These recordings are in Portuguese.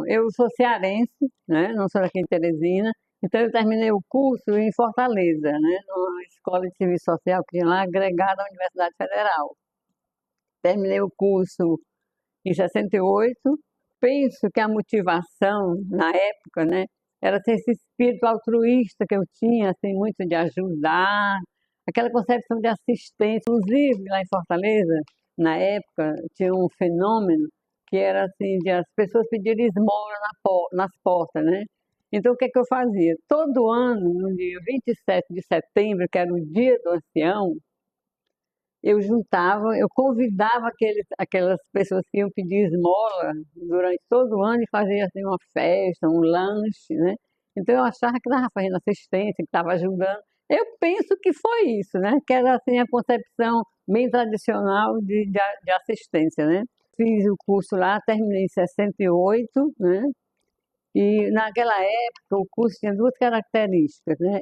eu sou cearense, né? Não sou aqui em Teresina, então eu terminei o curso em Fortaleza, né? Numa escola de serviço social que tinha lá, agregada à Universidade Federal. Terminei o curso em 68. Penso que a motivação, na época, né, era esse espírito altruísta que eu tinha, assim, muito de ajudar, aquela concepção de assistência. Inclusive, lá em Fortaleza, na época, tinha um fenômeno que era assim, de as pessoas pedirem esmola nas portas, né? Então, o que é que eu fazia? Todo ano, no dia 27 de setembro, que era o dia do ancião, eu convidava aquelas pessoas que iam pedir esmola durante todo o ano e fazia assim uma festa, um lanche, né? Então eu achava que estava fazendo assistência, que estava ajudando. Eu penso que foi isso, né? Que era assim a concepção bem tradicional de assistência, né? Fiz o curso lá, terminei em 68, né? E naquela época o curso tinha duas características, né?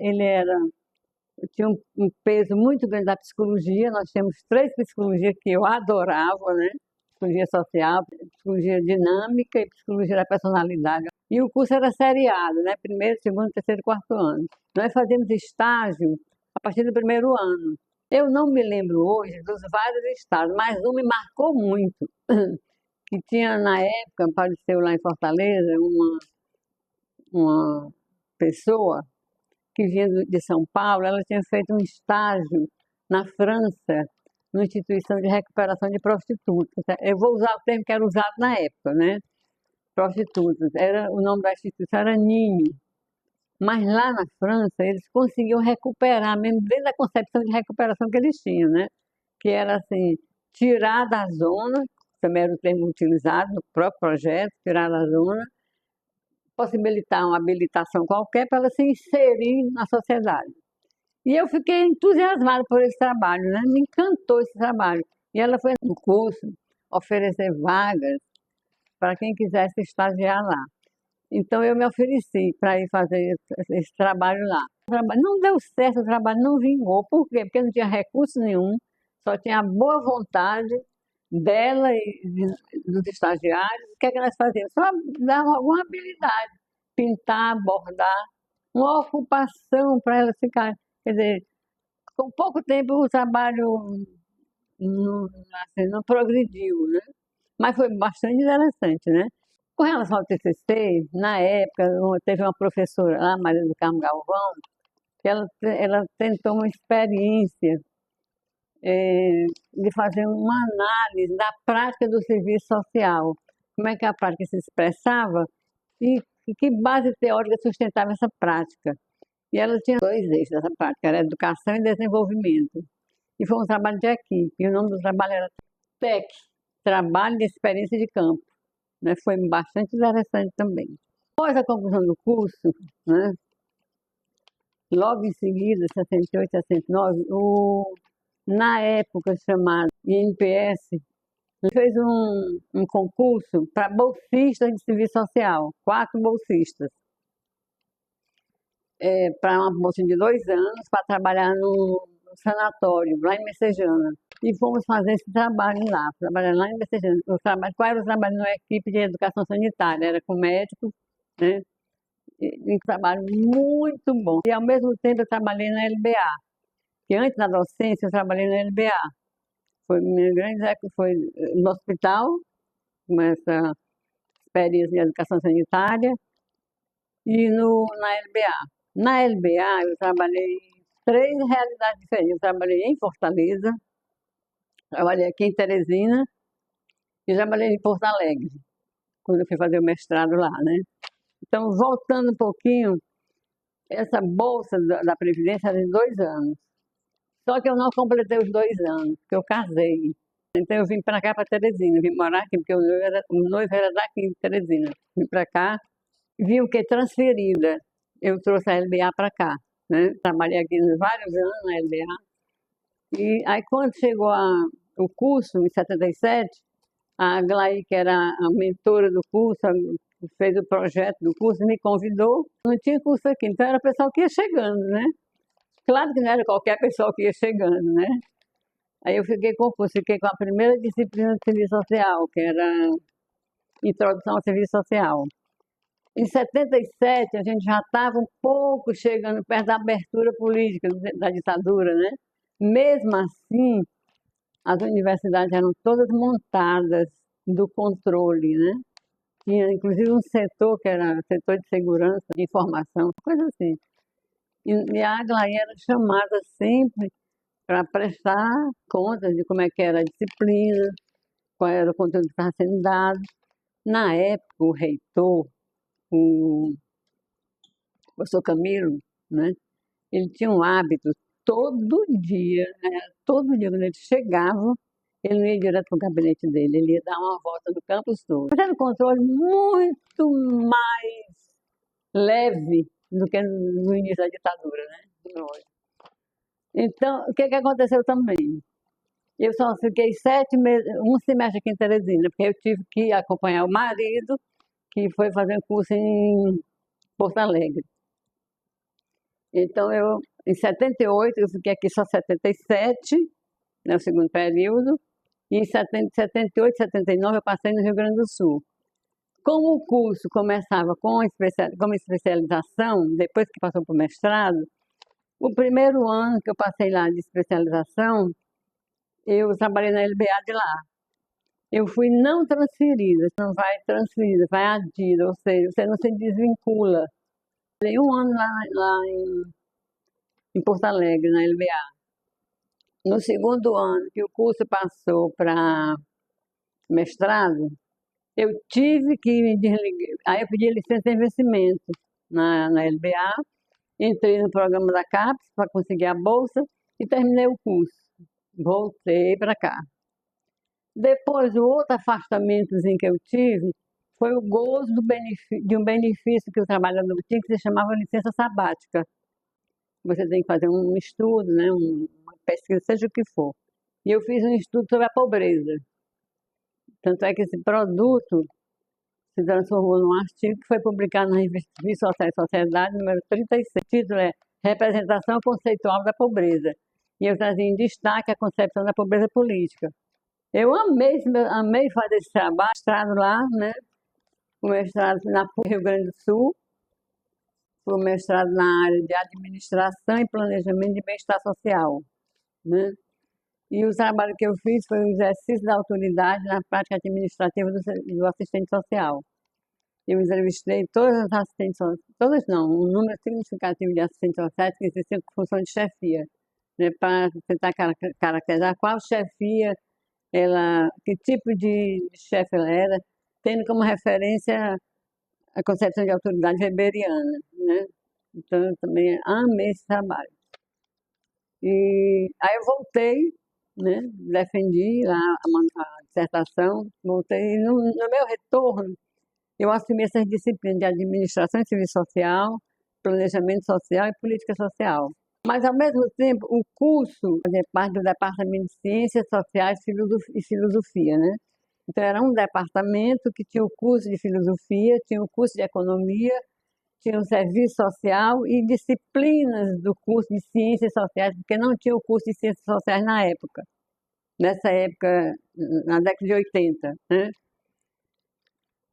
Tinha um peso muito grande da psicologia. Nós temos três psicologias que eu adorava, né? Psicologia social, psicologia dinâmica e psicologia da personalidade. E o curso era seriado, né? Primeiro, segundo, terceiro e quarto ano. Nós fazíamos estágio a partir do primeiro ano. Eu não me lembro hoje dos vários estágios, mas um me marcou muito. Que tinha na época, apareceu lá em Fortaleza, uma pessoa que vinha de São Paulo. Ela tinha feito um estágio na França, numa instituição de recuperação de prostitutas. Eu vou usar o termo que era usado na época, né? Prostitutas. O nome da instituição era Ninho. Mas lá na França, eles conseguiam recuperar, mesmo dentro da concepção de recuperação que eles tinham, né? Que era assim, tirar da zona, também era o termo utilizado no próprio projeto, tirar da zona, possibilitar uma habilitação qualquer para ela se inserir na sociedade. E eu fiquei entusiasmada por esse trabalho, né? Me encantou esse trabalho. E ela foi no curso oferecer vagas para quem quisesse estagiar lá. Então eu me ofereci para ir fazer esse trabalho lá. Não deu certo, o trabalho não vingou. Por quê? Porque não tinha recurso nenhum, só tinha a boa vontade dela e dos estagiários. O que é que nós fazíamos? Só dar alguma habilidade, pintar, bordar, uma ocupação para elas ficarem. Quer dizer, com pouco tempo o trabalho não, assim, não progrediu, né? Mas foi bastante interessante, né? Com relação ao TCC, na época, teve uma professora lá, Maria do Carmo Galvão, que ela tentou uma experiência de fazer uma análise da prática do serviço social. Como é que a prática se expressava e que base teórica sustentava essa prática. E ela tinha dois eixos dessa prática, era educação e desenvolvimento. E foi um trabalho de equipe, e o nome do trabalho era TEC, Trabalho de Experiência de Campo, né? Foi bastante interessante também. Após a conclusão do curso, né, logo em seguida, 68, 69, na época chamado INPS, fez um concurso para bolsistas de serviço social, 4 bolsistas, para uma bolsa de 2 anos, para trabalhar no sanatório, lá em Messejana. E fomos fazer esse trabalho lá, trabalhar lá em Messejana. Qual era o trabalho na equipe de educação sanitária? Era com médicos, né? E um trabalho muito bom. E ao mesmo tempo eu trabalhei na LBA, que antes da docência eu trabalhei na LBA. Foi minha grande época, foi no hospital, com essa experiência de educação sanitária, e na LBA. Na LBA eu trabalhei em 3 realidades diferentes. Eu trabalhei em Fortaleza, trabalhei aqui em Teresina e trabalhei em Porto Alegre, quando eu fui fazer o mestrado lá, né? Então, voltando um pouquinho, essa bolsa da Previdência era de 2 anos. Só que eu não completei os 2 anos, porque eu casei. Então eu vim para cá, para Teresina, vim morar aqui, porque o noivo era daqui de Teresina. Vim para cá, vim o que? Transferida. Eu trouxe a LBA para cá, né? Trabalhei aqui vários anos na LBA. E aí quando chegou o curso, em 77, a Aglaí, que era a mentora do curso, fez o projeto do curso, me convidou. Não tinha curso aqui, então era o pessoal que ia chegando, né? Claro que não era qualquer pessoa que ia chegando, né? Aí eu fiquei com o curso, fiquei com a primeira disciplina de serviço social, que era Introdução ao Serviço Social. Em 77, a gente já estava um pouco chegando perto da abertura política da ditadura, né? Mesmo assim, as universidades eram todas montadas do controle, né? Tinha inclusive um setor que era setor de segurança, de informação, coisa assim. E a Aglaé era chamada sempre para prestar contas de como é que era a disciplina, qual era o conteúdo que estava sendo dado. Na época, o reitor, o professor Camilo, né, ele tinha um hábito todo dia, né, todo dia quando ele chegava, ele não ia direto para o gabinete dele, ele ia dar uma volta no campus todo. Fazendo um controle muito mais leve do que no início da ditadura, né? Então, o que aconteceu também? Eu só fiquei 7 meses, um semestre aqui em Teresina, porque eu tive que acompanhar o marido, que foi fazer um curso em Porto Alegre. Então, em 78, eu fiquei aqui só 77, né, o segundo período, e em 78, 79 eu passei no Rio Grande do Sul. Como o curso começava com como especialização, depois que passou para o mestrado, o primeiro ano que eu passei lá de especialização, eu trabalhei na LBA de lá. Eu fui não transferida, não vai transferida, vai adida, ou seja, você não se desvincula. Fiquei um ano lá em Porto Alegre, na LBA. No segundo ano que o curso passou para mestrado, eu tive que me desligar. Aí eu pedi licença de investimento na LBA, entrei no programa da CAPES para conseguir a bolsa e terminei o curso. Voltei para cá. Depois, o outro afastamentozinho que eu tive foi o gozo de um benefício que o trabalhador tinha, que se chamava licença sabática. Você tem que fazer um estudo, né, uma pesquisa, seja o que for. E eu fiz um estudo sobre a pobreza. Tanto é que esse produto se transformou num artigo que foi publicado na revista Vida Social e Sociedade, número 36. O título é Representação Conceitual da Pobreza. E eu trazia em destaque a concepção da pobreza política. Eu amei fazer esse trabalho, mestrado lá, né? O mestrado na PUC Rio Grande do Sul, o mestrado na área de administração e planejamento de bem-estar social, né? E o trabalho que eu fiz foi o exercício da autoridade na prática administrativa do assistente social. Eu entrevistei todas as assistentes sociais, todas não, um número significativo de assistentes sociais que existiam com função de chefia, né? Para tentar caracterizar qual chefia que tipo de chefe ela era, tendo como referência a concepção de autoridade weberiana, né? Então, eu também amei esse trabalho. E aí eu voltei, né? Defendi lá a dissertação, voltei, e no meu retorno, eu assumi essas disciplinas de administração e serviço social, planejamento social e política social. Mas, ao mesmo tempo, o curso fazia parte do Departamento de Ciências Sociais e Filosofia, né? Então, era um departamento que tinha o curso de Filosofia, tinha o curso de Economia, tinha o Serviço Social e disciplinas do curso de Ciências Sociais, porque não tinha o curso de Ciências Sociais na época, nessa época, na década de 80, né?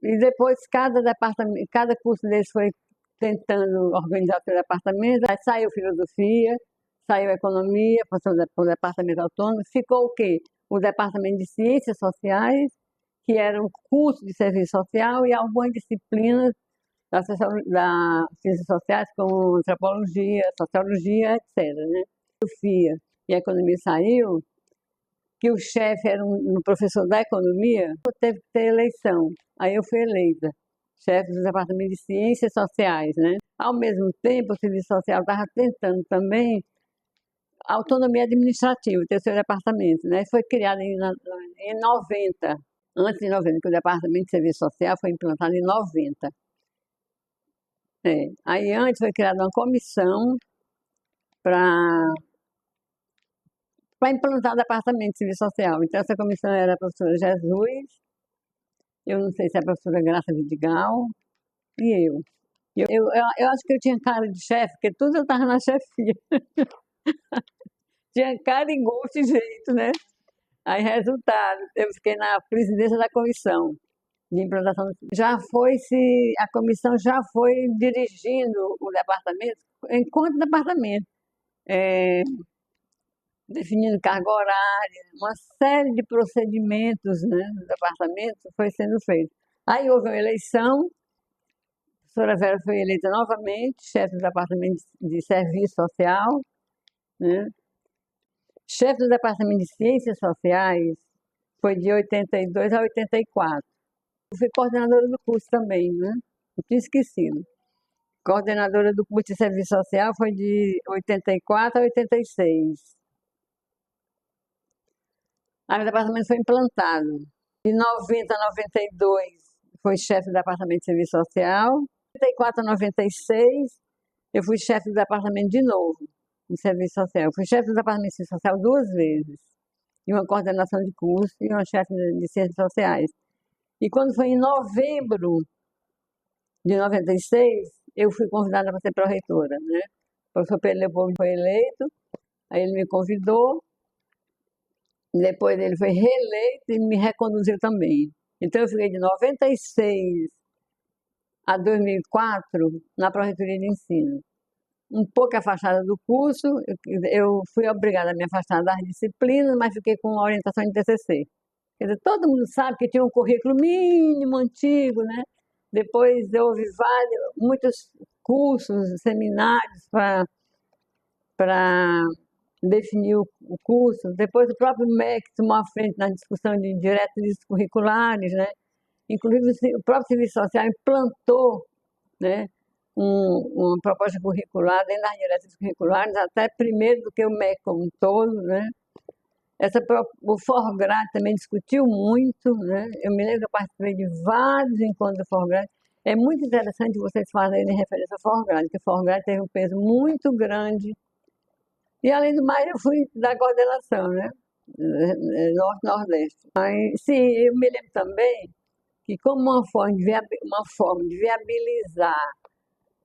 E depois, cada curso desse foi tentando organizar o seu departamento, aí saiu filosofia, saiu economia, passou para o departamento autônomo, ficou o quê? O departamento de ciências sociais, que era um curso de serviço social e algumas disciplinas das ciências sociais, como antropologia, sociologia, etc., né? Filosofia e economia saiu, que o chefe era um professor da economia, teve que ter eleição. Aí eu fui eleita chefe do Departamento de Ciências Sociais, né? Ao mesmo tempo, o Serviço Social estava tentando também autonomia administrativa, ter seu departamento, né? Foi criado em 90, antes de 90, que o Departamento de Serviço Social foi implantado em 90. Aí antes foi criada uma comissão para implantar o Departamento de Serviço Social. Então, essa comissão era a professora Jesus, eu não sei se é a professora Graça Vidigal, e eu. Eu acho que eu tinha cara de chefe, porque tudo eu estava na chefia. Tinha cara e gosto e jeito, né? Aí, resultado, eu fiquei na presidência da comissão. de implantação. A comissão já foi dirigindo o departamento enquanto departamento, definindo carga horária, uma série de procedimentos, né, do departamento foi sendo feito. Aí houve uma eleição, a professora Vera foi eleita novamente, chefe do departamento de serviço social, né? Chefe do departamento de ciências sociais foi de 82 a 84. Eu fui coordenadora do curso também, né? Não tinha esquecido. Coordenadora do curso de serviço social foi de 84 a 86. Aí o departamento foi implantado. De 90 a 92 foi chefe do departamento de serviço social. De 94 a 96 eu fui chefe do departamento de novo, de serviço social. Eu fui chefe do departamento de serviço social 2 vezes. E uma coordenação de curso e uma chefe de ciências sociais. E quando foi em novembro de 96, eu fui convidada para ser pró-reitora, né? O professor Pedro Leopoldo foi eleito, aí ele me convidou, depois ele foi reeleito e me reconduziu também. Então eu fiquei de 96 a 2004 na pró-reitoria de ensino. Um pouco afastada do curso, eu fui obrigada a me afastar das disciplinas, mas fiquei com orientação de TCC. Quer dizer, todo mundo sabe que tinha um currículo mínimo, antigo, né? Depois houve muitos cursos, seminários para definir o curso. Depois o próprio MEC tomou a frente na discussão de diretrizes curriculares, né? Inclusive o próprio Serviço Social implantou, né, uma proposta curricular dentro das diretrizes curriculares, até primeiro do que o MEC como um todo, né? O Forgrade também discutiu muito, né? Eu me lembro que eu participei de vários encontros do Forgrade. É muito interessante vocês fazerem referência ao Forgrade, porque o Forgrade teve um peso muito grande. E, além do mais, eu fui da coordenação, né? Norte-Nordeste. Mas, sim, eu me lembro também que, como uma forma de viabilizar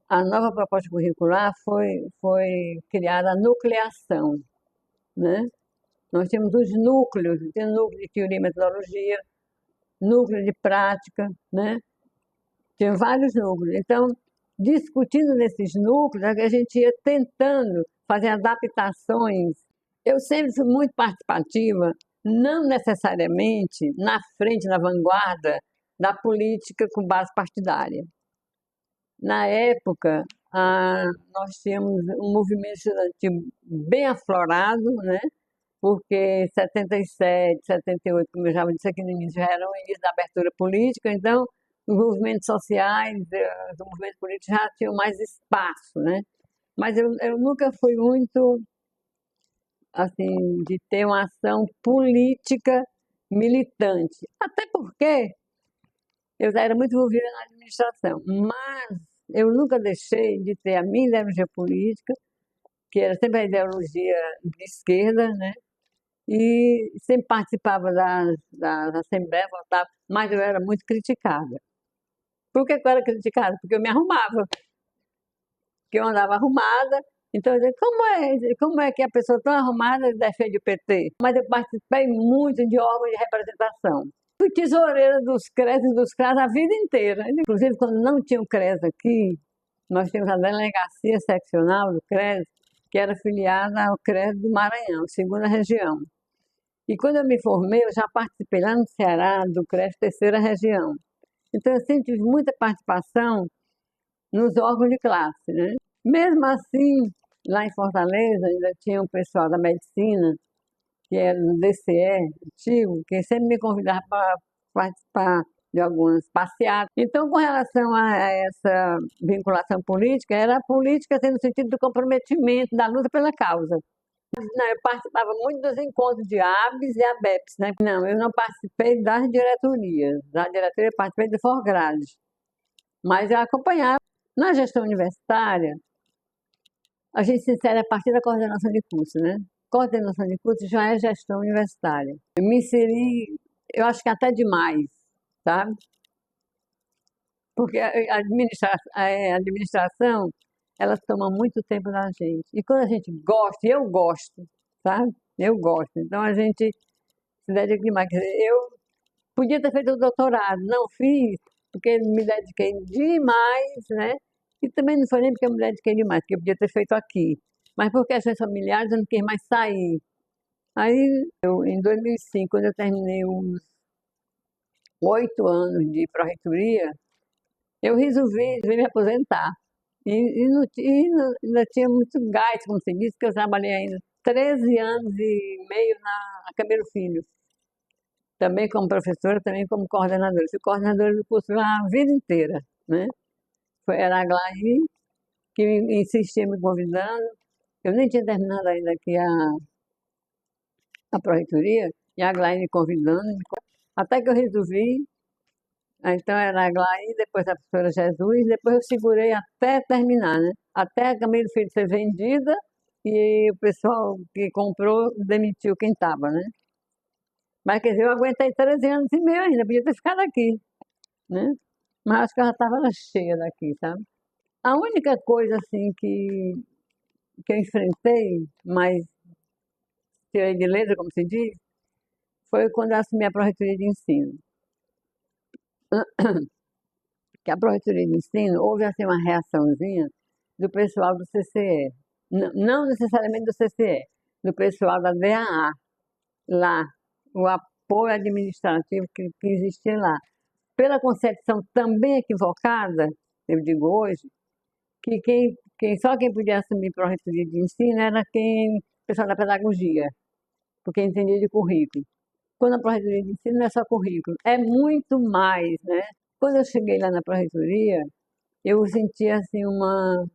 a nova proposta curricular, foi criada a nucleação, né? Nós temos os núcleos, tem núcleo de teoria e metodologia, núcleo de prática, né? Tem vários núcleos. Então, discutindo nesses núcleos, a gente ia tentando fazer adaptações. Eu sempre fui muito participativa, não necessariamente na frente, na vanguarda da política com base partidária. Na época, nós tínhamos um movimento estudantil bem aflorado, né? Porque 77, 78, como eu já disse aqui no início, já era o início da abertura política, então os movimentos sociais, os movimentos políticos já tinham mais espaço, né? Mas eu nunca fui muito, assim, de ter uma ação política militante, até porque eu já era muito envolvida na administração, mas eu nunca deixei de ter a minha ideologia política, que era sempre a ideologia de esquerda, né? E sempre participava das assembleias, votava, mas eu era muito criticada. Por que eu era criticada? Porque eu me arrumava, porque eu andava arrumada. Então, eu dizia, como é que a pessoa tão arrumada defende o PT? Mas eu participei muito de órgãos de representação. Fui tesoureira dos CRES e dos CRAS a vida inteira. Inclusive, quando não tinha o CRES aqui, nós tínhamos a delegacia seccional do CRES, que era filiada ao CRES do Maranhão, segunda região. E quando eu me formei, eu já participei lá no Ceará do CRES terceira região. Então, eu sempre tive muita participação nos órgãos de classe, né? Mesmo assim, lá em Fortaleza, ainda tinha um pessoal da medicina, que era do DCE antigo, que sempre me convidava para participar de algumas passeatas. Então, com relação a essa vinculação política, era a política no sentido do comprometimento, da luta pela causa. Não, eu participava muito dos encontros de ABS e ABEPS, né? Não, eu não participei das diretorias. Da diretoria eu participei do Forgrade. Mas eu acompanhava. Na gestão universitária, a gente se insere a partir da coordenação de curso, né? Coordenação de curso já é gestão universitária. Eu me inseri, eu acho que até demais, sabe? Porque a administração, ela toma muito tempo da gente. E quando a gente gosta, e eu gosto, sabe? Eu gosto. Então a gente se dedica demais. Quer dizer, eu, Podia ter feito o doutorado, não fiz, porque me dediquei demais, né? E também não foi nem porque eu me dediquei demais, porque eu podia ter feito aqui. Mas por questões familiares eu não quis mais sair. Aí, em 2005, quando eu terminei os 8 anos de pró-reitoria, eu resolvi me aposentar. Ainda tinha muito gás, como se diz, que eu trabalhei ainda 13 anos e meio na Camilo Filho. Também como professora, também como coordenadora. Fui coordenadora do curso lá a vida inteira, né? Era a Glaí que insistia me convidando. Eu nem tinha terminado ainda aqui a pró-reitoria, e a Glaí me convidando, até que eu resolvi. Então era a Glaí, depois a professora Jesus, depois eu segurei até terminar, né? Até a Camilo Filho ser vendida e o pessoal que comprou demitiu quem estava, né? Mas quer dizer, eu aguentei 13 anos e meio ainda, podia ter ficado aqui, né? Mas acho que eu já estava cheia daqui, sabe? A única coisa assim que eu enfrentei, mas tirei de letra, como se diz, foi quando eu assumi a Pró-Reitoria de Ensino. Que a Pró-Reitoria de Ensino, houve assim uma reaçãozinha do pessoal do CCE, não necessariamente do CCE, do pessoal da DAA, lá, o apoio administrativo que existia lá. Pela concepção também equivocada, eu digo hoje, que só quem podia assumir Pró-Reitoria de Ensino era o pessoal da pedagogia, porque entendia de currículo. Quando a Pró-Reitoria de Ensino não é só currículo, é muito mais, né? Quando eu cheguei lá na Pró-Reitoria, eu senti assim uma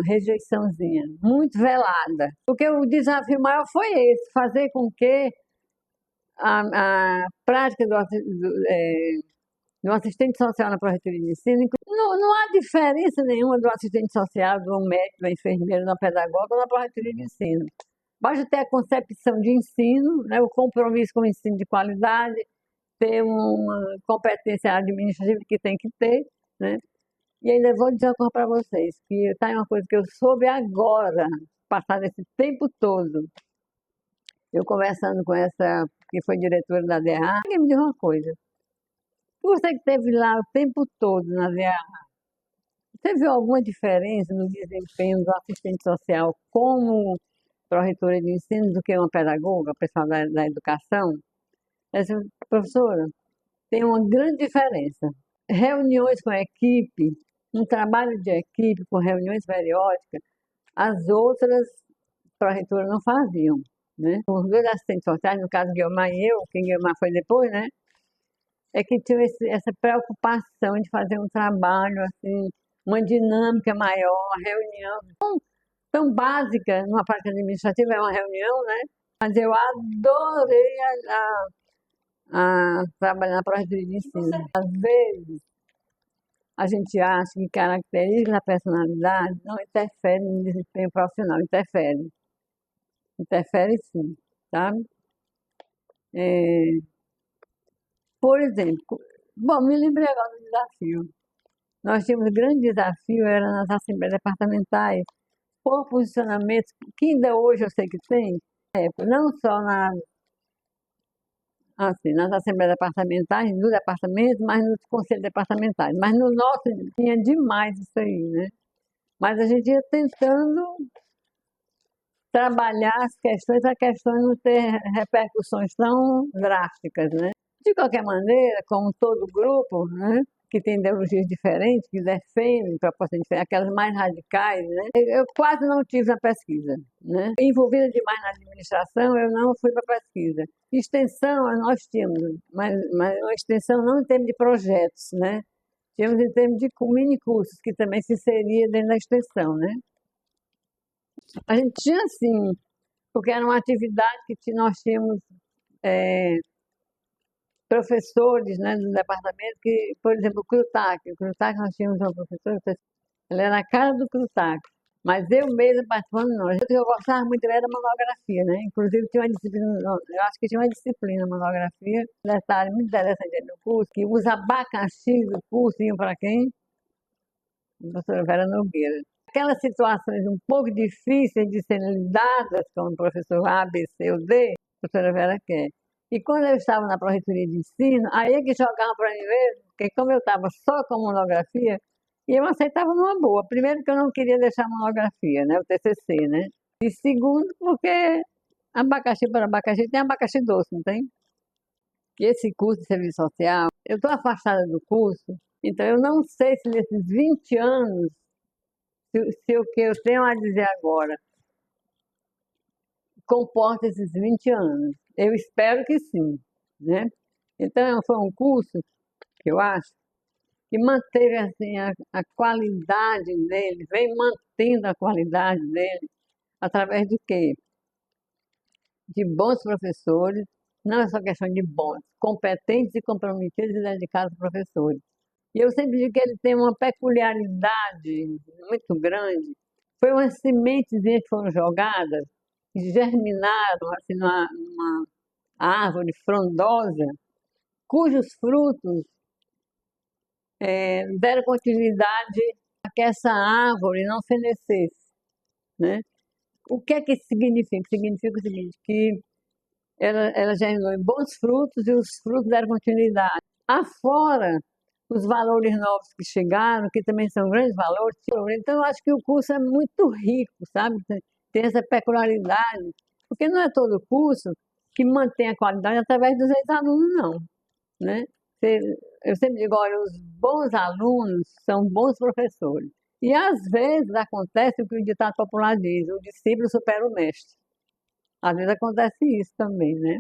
rejeiçãozinha, muito velada. Porque o desafio maior foi esse, fazer com que a prática do assistente social na Pró-Reitoria de Ensino, não há diferença nenhuma do assistente social, do médico, da enfermeira, da pedagoga na Pró-Reitoria de Ensino. Basta ter a concepção de ensino, né, o compromisso com o ensino de qualidade, ter uma competência administrativa que tem que ter, né? E ainda vou dizer uma coisa para vocês, que tá uma coisa que eu soube agora, passado esse tempo todo, eu conversando com essa que foi diretora da DEA, alguém me disse uma coisa. Você que esteve lá o tempo todo na DEA, você viu alguma diferença no desempenho do assistente social como pró-reitora de ensino do que uma pedagoga, pessoal da educação? Essa professora, tem uma grande diferença. Reuniões com a equipe, um trabalho de equipe com reuniões periódicas, as outras pró-reitoras não faziam, né? Os dois assistentes sociais, no caso Guilmar e eu, que Guilmar foi depois, né? É que tinha essa preocupação de fazer um trabalho, assim, uma dinâmica maior, uma reunião tão básica, numa parte administrativa é uma reunião, né? Mas eu adorei a trabalhar na Pró-Reitoria de Ensino. Às vezes, a gente acha que características da personalidade não interfere no desempenho profissional, interfere. Interfere sim, sabe? Por exemplo, bom, me lembrei agora do desafio. Nós tínhamos um grande desafio, era nas assembleias departamentais, por posicionamentos que ainda hoje eu sei que tem, não só nas assembleias departamentais, no departamento, mas nos conselhos departamentais. Mas no nosso tinha demais isso aí, né? Mas a gente ia tentando trabalhar as questões, a questão não ter repercussões tão drásticas, né? De qualquer maneira, como todo grupo, né, que tem ideologias diferentes, que defendem propostas diferentes, aquelas mais radicais, né? Eu quase não tive na pesquisa, né? Envolvida demais na administração, eu não fui para a pesquisa. Extensão, nós tínhamos, mas uma extensão não em termos de projetos, né? Tínhamos em termos de mini cursos, que também se inseria dentro da extensão, né? A gente tinha sim, porque era uma atividade que nós tínhamos professores, né, do departamento, que, por exemplo, o CRUTAC nós tínhamos uma professora, ela era a cara do CRUTAC, mas eu mesma participando não. O que eu gostava muito era da monografia, né? Inclusive tinha uma disciplina, eu acho que tinha uma disciplina monografia, detalhe muito interessante no curso, que os abacaxis do curso iam para quem? A professora Vera Nogueira. Aquelas situações um pouco difíceis de serem lidadas com o professor A, B, C ou D, a professora Vera quer. E quando eu estava na Pró-Reitoria de Ensino, aí é que jogavam para mim mesmo, porque como eu estava só com monografia, e eu aceitava numa boa. Primeiro que eu não queria deixar a monografia, né, o TCC, né? E segundo porque abacaxi para abacaxi tem abacaxi doce, não tem? E esse curso de serviço social, eu estou afastada do curso, então eu não sei se nesses 20 anos, se o que eu tenho a dizer agora comporta esses 20 anos. Eu espero que sim, né? Então foi um curso que eu acho que manteve assim, a qualidade dele, vem mantendo a qualidade dele através de quê? De bons professores, não é só questão de bons, competentes e comprometidos e dedicados professores. E eu sempre digo que ele tem uma peculiaridade muito grande. Foi umas sementezinhas que foram jogadas, que germinaram assim, numa árvore frondosa, cujos frutos deram continuidade a que essa árvore não fenecesse, né? O que é que isso significa? Significa o seguinte, que ela gerou bons frutos e os frutos deram continuidade. Afora os valores novos que chegaram, que também são grandes valores. Então, eu acho que o curso é muito rico, sabe? Tem essa peculiaridade, porque não é todo curso que mantém a qualidade através dos ex-alunos, não, né? Eu sempre digo, olha, os bons alunos são bons professores. E às vezes acontece o que o ditado popular diz, o discípulo supera o mestre. Às vezes acontece isso também, né?